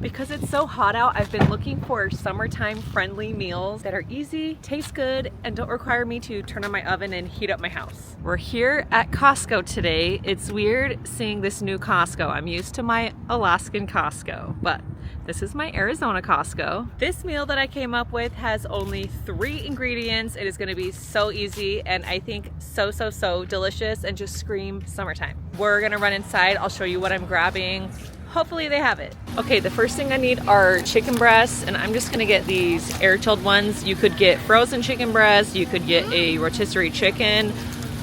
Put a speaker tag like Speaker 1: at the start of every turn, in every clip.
Speaker 1: Because it's so hot out, I've been looking for summertime friendly meals that are easy, taste good, and don't require me to turn on my oven and heat up my house. We're here at Costco today. It's weird seeing this new Costco. I'm used to my Alaskan Costco, but this is my Arizona Costco. This meal that I came up with has only 3 ingredients. It is gonna be so easy and I think so delicious and just scream summertime. We're gonna run inside. I'll show you what I'm grabbing. Hopefully they have it. Okay, the first thing I need are chicken breasts, and I'm just gonna get these air-chilled ones. You could get frozen chicken breasts, you could get a rotisserie chicken,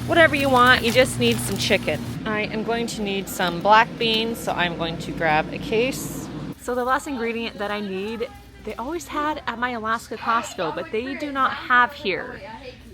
Speaker 1: whatever you want, you just need some chicken. I am going to need some black beans, so I'm going to grab a case. So the last ingredient that I need, they always had at my Alaska Costco, but they do not have here.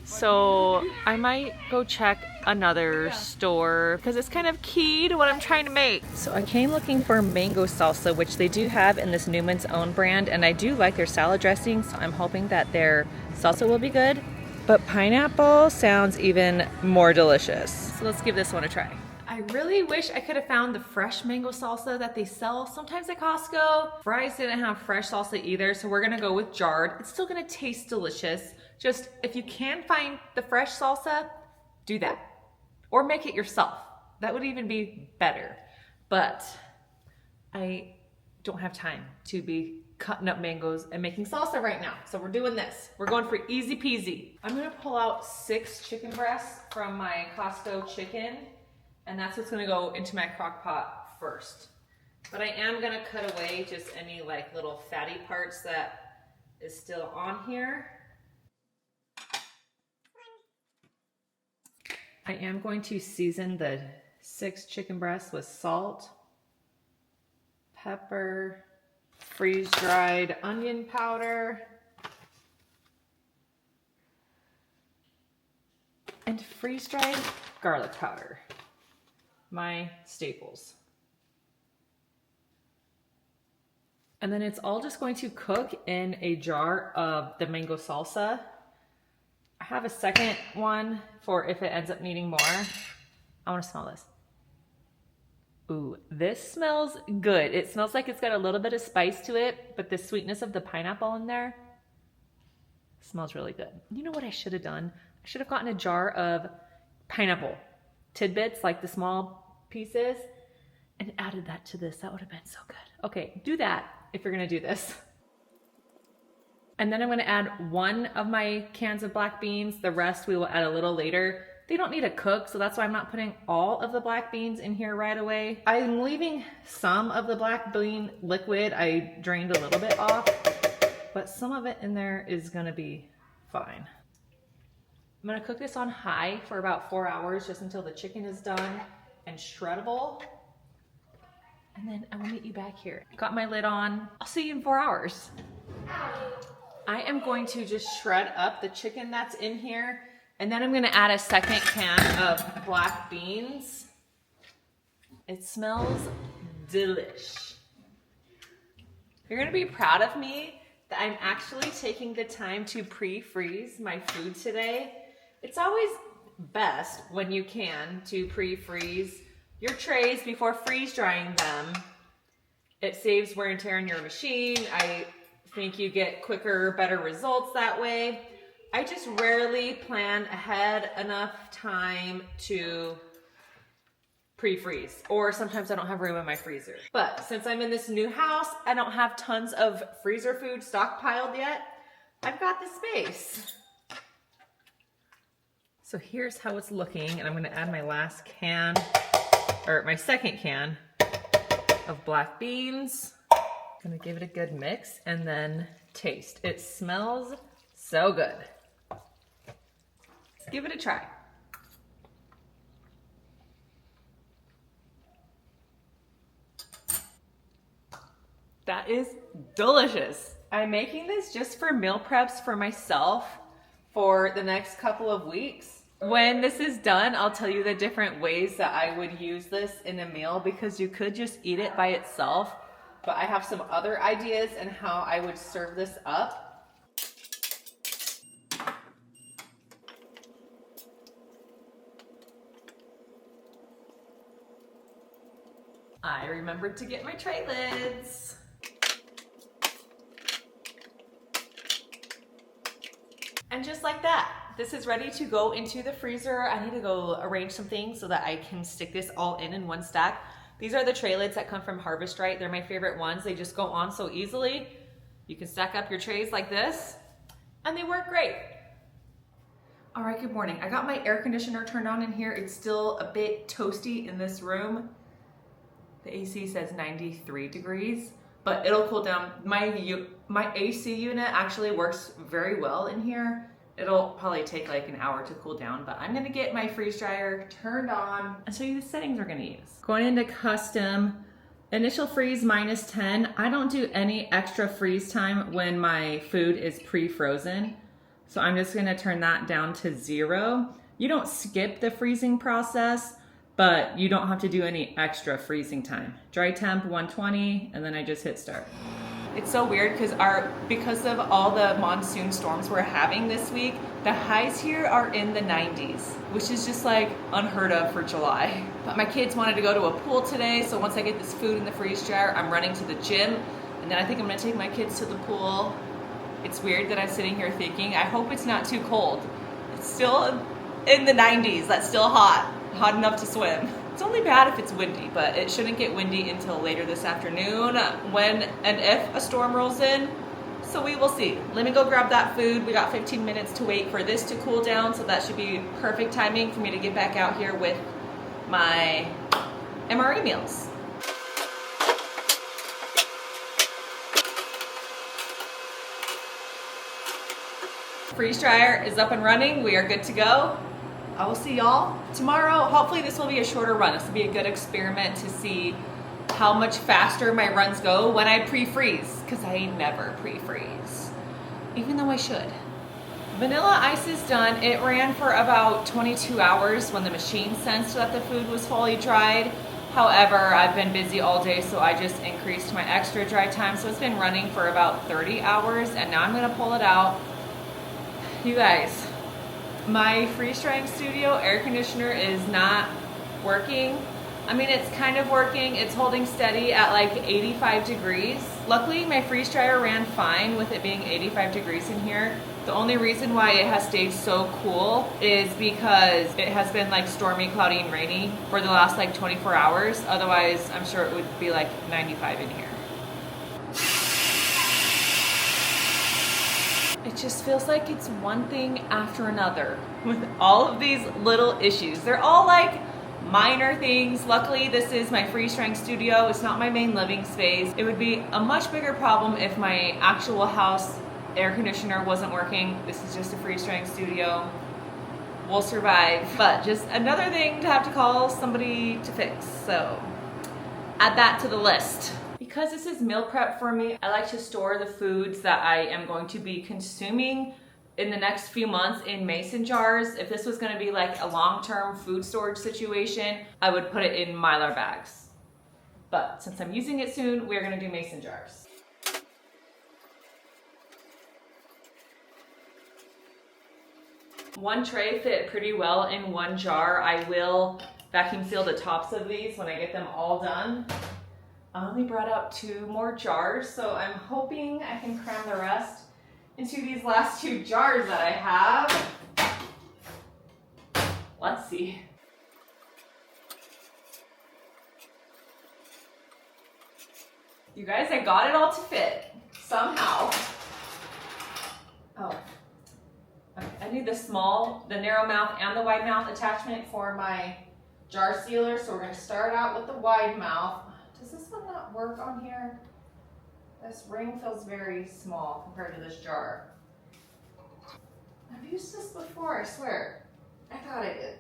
Speaker 1: So I might go check another store because it's kind of key to what I'm trying to make. So I came looking for mango salsa, which they do have in this Newman's Own brand, and I do like their salad dressing, so I'm hoping that their salsa will be good. But pineapple sounds even more delicious. So let's give this one a try. I really wish I could have found the fresh mango salsa that they sell sometimes at Costco. Fry's didn't have fresh salsa either, so we're gonna go with jarred. It's still gonna taste delicious. Just if you can find the fresh salsa, do that. Or make it yourself. That would even be better. But I don't have time to be cutting up mangoes and making salsa right now. So we're doing this. We're going for easy peasy. I'm gonna pull out 6 chicken breasts from my Costco chicken, and that's what's gonna go into my crock pot first. But I am gonna cut away just any like little fatty parts that is still on here. I am going to season the 6 chicken breasts with salt, pepper, freeze-dried onion powder, and freeze-dried garlic powder. My staples. And then it's all just going to cook in a jar of the mango salsa. I have a second one for if it ends up needing more. I want to smell this. Ooh, this smells good. It smells like it's got a little bit of spice to it, but the sweetness of the pineapple in there smells really good. You know what I should have done? I should have gotten a jar of pineapple tidbits, like the small pieces, and added that to this. That would have been so good. Okay, do that if you're gonna do this. And then I'm gonna add 1 of my cans of black beans. The rest we will add a little later. They don't need to cook, so that's why I'm not putting all of the black beans in here right away. I'm leaving some of the black bean liquid. I drained a little bit off, but some of it in there is gonna be fine. I'm gonna cook this on high for about 4 hours, just until the chicken is done and shreddable. And then I will meet you back here. Got my lid on. I'll see you in 4 hours. I am going to just shred up the chicken that's in here, and then I'm gonna add a second can of black beans. It smells delish. You're gonna be proud of me that I'm actually taking the time to pre-freeze my food today. It's always best when you can to pre-freeze your trays before freeze drying them. It saves wear and tear on your machine. I think you get quicker, better results that way. I just rarely plan ahead enough time to pre-freeze, or sometimes I don't have room in my freezer. But since I'm in this new house, I don't have tons of freezer food stockpiled yet. I've got the space. So here's how it's looking, and I'm gonna add my last can, or my second can of black beans. Gonna give it a good mix and then taste. It smells so good. Let's give it a try. That is delicious. I'm making this just for meal preps for myself for the next couple of weeks. When this is done, I'll tell you the different ways that I would use this in a meal, because you could just eat it by itself. But I have some other ideas and how I would serve this up. I remembered to get my tray lids. And just like that, this is ready to go into the freezer. I need to go arrange some things so that I can stick this all in one stack. These are the tray lids that come from Harvest Right. They're my favorite ones. They just go on so easily. You can stack up your trays like this, and they work great. All right, good morning. I got my air conditioner turned on in here. It's still a bit toasty in this room. The AC says 93 degrees, but it'll cool down. My AC unit actually works very well in here. It'll probably take like an hour to cool down, but I'm gonna get my freeze dryer turned on and show you the settings we're gonna use. Going into custom, initial freeze -10. I don't do any extra freeze time when my food is pre-frozen. So I'm just gonna turn that down to 0. You don't skip the freezing process, but you don't have to do any extra freezing time. Dry temp 120, and then I just hit start. It's so weird because of all the monsoon storms we're having this week, the highs here are in the 90s, which is just like unheard of for July. But my kids wanted to go to a pool today, so once I get this food in the freeze dryer, I'm running to the gym, and then I think I'm gonna take my kids to the pool. It's weird that I'm sitting here thinking, I hope it's not too cold. It's still in the 90s, that's still hot enough to swim. It's only bad if it's windy, but it shouldn't get windy until later this afternoon when and if a storm rolls in. So we will see. Let me go grab that food. We got 15 minutes to wait for this to cool down, so that should be perfect timing for me to get back out here with my MRE meals. Freeze dryer is up and running. We are good to go. I will see y'all tomorrow. Hopefully this will be a shorter run. This will be a good experiment to see how much faster my runs go when I pre-freeze, because I never pre-freeze, even though I should. Vanilla ice is done. It ran for about 22 hours when the machine sensed that the food was fully dried. However, I've been busy all day, so I just increased my extra dry time. So it's been running for about 30 hours, and now I'm gonna pull it out. You guys, my freeze drying studio air conditioner is not working. I mean, it's kind of working. It's holding steady at like 85 degrees. Luckily, my freeze dryer ran fine with it being 85 degrees in here. The only reason why it has stayed so cool is because it has been like stormy, cloudy, and rainy for the last like 24 hours. Otherwise, I'm sure it would be like 95 in here. It just feels like it's one thing after another with all of these little issues. They're all like minor things. Luckily, this is my freeze drying studio. It's not my main living space. It would be a much bigger problem if my actual house air conditioner wasn't working. This is just a freeze drying studio. We'll survive. But just another thing to have to call somebody to fix. So add that to the list. Because this is meal prep for me, I like to store the foods that I am going to be consuming in the next few months in mason jars. If this was gonna be like a long-term food storage situation, I would put it in Mylar bags. But since I'm using it soon, we're gonna do mason jars. One tray fit pretty well in one jar. I will vacuum seal the tops of these when I get them all done. I only brought out 2 more jars, so I'm hoping I can cram the rest into these last 2 jars that I have. Let's see. You guys, I got it all to fit, somehow. Oh, okay. I need the narrow mouth and the wide mouth attachment for my jar sealer, so we're gonna start out with the wide mouth. Does this one not work on here? This ring feels very small compared to this jar. I've used this before, I swear. I thought I did.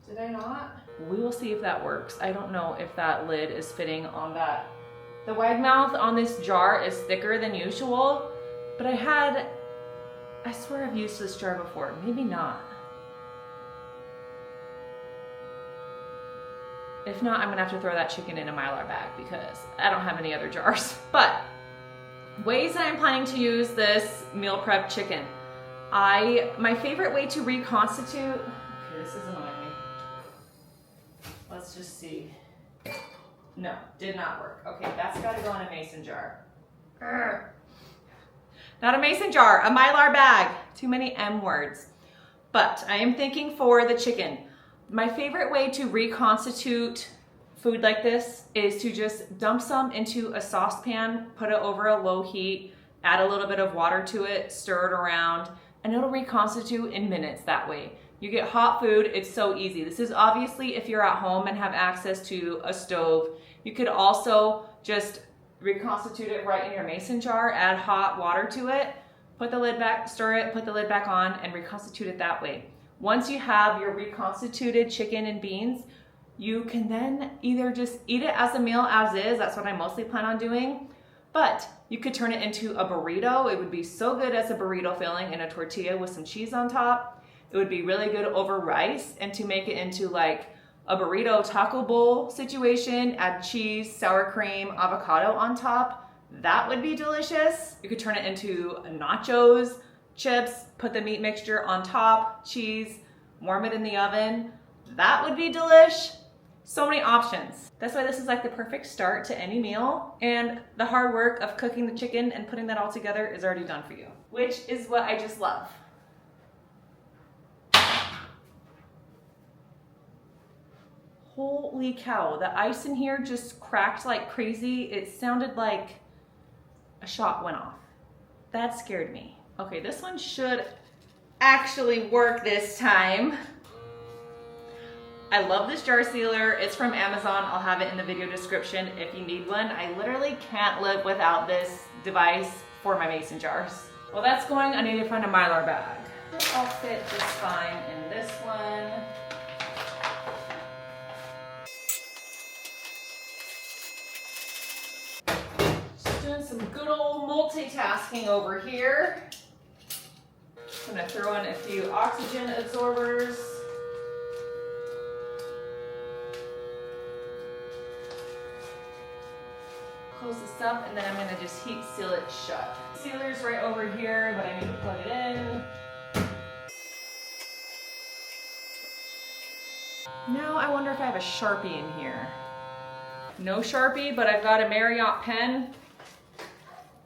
Speaker 1: Did I not? We will see if that works. I don't know if that lid is fitting on that. The wide mouth on this jar is thicker than usual, but I swear I've used this jar before. Maybe not. If not, I'm gonna have to throw that chicken in a Mylar bag because I don't have any other jars. But ways that I'm planning to use this meal prep chicken. My favorite way to reconstitute, okay, this is annoying me. Let's just see. No, did not work. Okay, that's gotta go in a mason jar. Not a mason jar, a Mylar bag. Too many M words. But I am thinking for the chicken. My favorite way to reconstitute food like this is to just dump some into a saucepan, put it over a low heat, add a little bit of water to it, stir it around, and it'll reconstitute in minutes that way. You get hot food, it's so easy. This is obviously if you're at home and have access to a stove. You could also just reconstitute it right in your mason jar, add hot water to it, put the lid back, stir it, put the lid back on, and reconstitute it that way. Once you have your reconstituted chicken and beans, you can then either just eat it as a meal as is, that's what I mostly plan on doing, but you could turn it into a burrito. It would be so good as a burrito filling in a tortilla with some cheese on top. It would be really good over rice, and to make it into like a burrito taco bowl situation, add cheese, sour cream, avocado on top, that would be delicious. You could turn it into nachos, chips, put the meat mixture on top, cheese, warm it in the oven. That would be delish. So many options. That's why this is like the perfect start to any meal, and the hard work of cooking the chicken and putting that all together is already done for you, which is what I just love. Holy cow, the ice in here just cracked like crazy. It sounded like a shot went off. That scared me. Okay, this one should actually work this time. I love this jar sealer. It's from Amazon. I'll have it in the video description if you need one. I literally can't live without this device for my mason jars. Well, that's going. I need to find a Mylar bag. I'll fit just fine in this one. Just doing some good old multitasking over here. I'm gonna throw in a few oxygen absorbers. Close this up, and then I'm gonna just heat seal it shut. Sealer's right over here, but I need to plug it in. Now I wonder if I have a Sharpie in here. No Sharpie, but I've got a Marriott pen.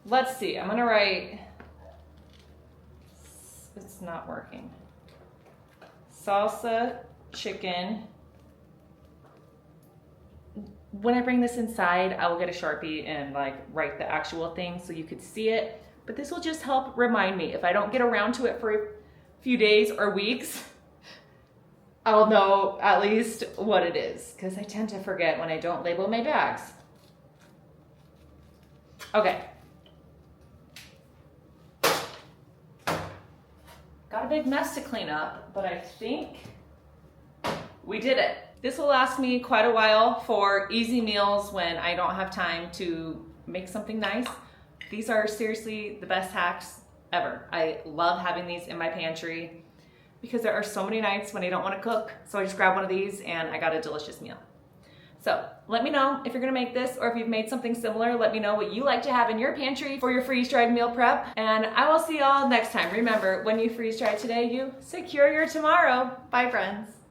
Speaker 1: Let's see, I'm gonna write, it's not working. Salsa, chicken. When I bring this inside, I will get a Sharpie and like write the actual thing so you could see it. But this will just help remind me. If I don't get around to it for a few days or weeks, I'll know at least what it is, because I tend to forget when I don't label my bags. Okay. Got a big mess to clean up, but I think we did it. This will last me quite a while for easy meals when I don't have time to make something nice. These are seriously the best hacks ever. I love having these in my pantry because there are so many nights when I don't want to cook. So I just grab one of these and I got a delicious meal. So let me know if you're gonna make this, or if you've made something similar. Let me know what you like to have in your pantry for your freeze-dried meal prep. And I will see y'all next time. Remember, when you freeze-dry today, you secure your tomorrow. Bye, friends.